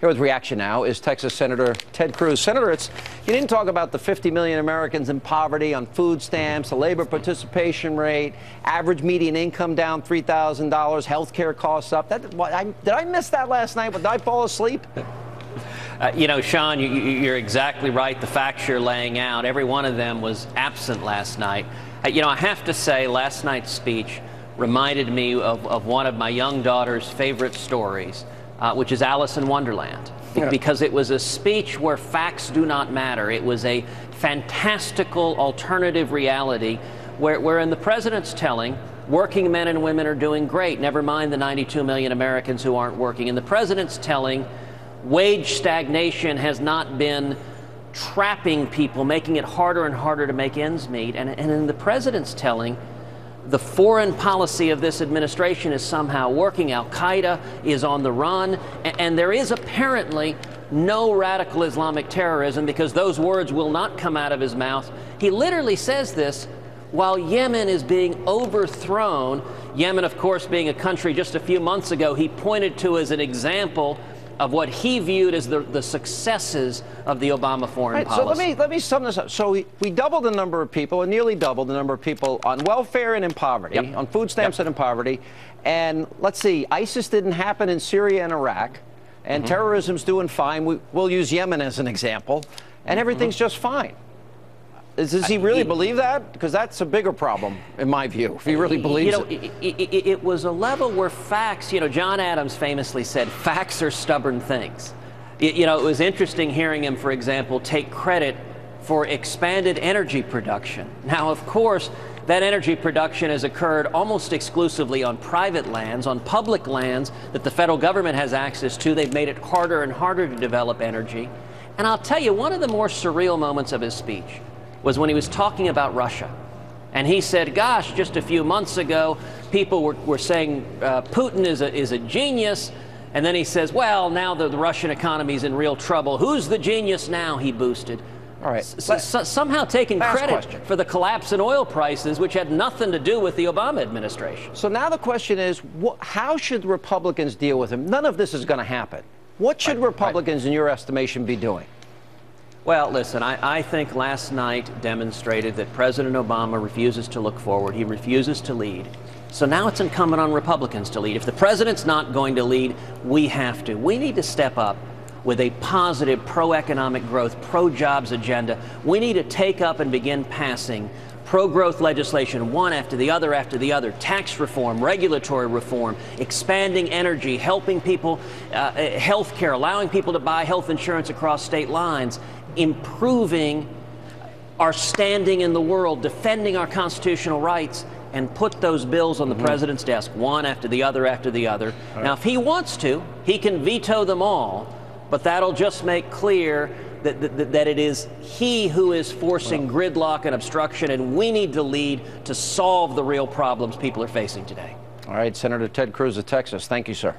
Here with Reaction Now is Texas Senator Ted Cruz. Senator, you didn't talk about the 50 million Americans in poverty on food stamps, the labor participation rate, average median income down $3,000, health care costs up. Did I miss that last night? Did I fall asleep? You know, Sean, you're exactly right. The facts you're laying out, every one of them was absent last night. You know, I have to say, last night's speech reminded me of one of my young daughter's favorite stories, which is Alice in Wonderland. Yeah. Because it was a speech where facts do not matter. It was a fantastical alternative reality wherein the president's telling working men and women are doing great, never mind the 92 million Americans who aren't working. And the president's telling wage stagnation has not been trapping people, making it harder and harder to make ends meet. And in the president's telling, the foreign policy of this administration is somehow working. Al-Qaeda is on the run, and there is apparently no radical Islamic terrorism, because those words will not come out of his mouth. He literally says this while Yemen is being overthrown. Yemen, of course, being a country just a few months ago he pointed to as an example of what he viewed as the successes of the Obama foreign policy. So let me sum this up. So we doubled the number of people, or nearly doubled the number of people on welfare and in poverty, yep, on food stamps and in poverty. And let's see, ISIS didn't happen in Syria and Iraq, and terrorism's doing fine. We'll use Yemen as an example, and everything's just fine. Does he really believe that? Because that's a bigger problem, in my view, if he really believes it. It was a level where facts, you know, John Adams famously said, facts are stubborn things. You know, it was interesting hearing him, for example, take credit for expanded energy production. Now, of course, that energy production has occurred almost exclusively on private lands, on public lands that the federal government has access to. They've made it harder and harder to develop energy. And I'll tell you, one of the more surreal moments of his speech was when he was talking about Russia. And he said, gosh, just a few months ago, people were saying Putin is a genius. And then he says, well, now the Russian economy is in real trouble. Who's the genius now? He boosted. All right. Somehow taking credit for the collapse in oil prices, which had nothing to do with the Obama administration. So now the question is, how should Republicans deal with him? None of this is going to happen. What should Republicans, in your estimation, be doing? Well, listen, I think last night demonstrated that President Obama refuses to look forward. He refuses to lead. So now it's incumbent on Republicans to lead. If the president's not going to lead, we have to. We need to step up with a positive pro-economic growth, pro-jobs agenda. We need to take up and begin passing pro-growth legislation, one after the other, tax reform, regulatory reform, expanding energy, helping people, health care, allowing people to buy health insurance across state lines, improving our standing in the world, defending our constitutional rights, and put those bills on the president's desk, one after the other after the other. Now, if he wants to, he can veto them all, but that'll just make clear that it is he who is forcing gridlock and obstruction, and we need to lead to solve the real problems people are facing today. All right, Senator Ted Cruz of Texas. Thank you, sir.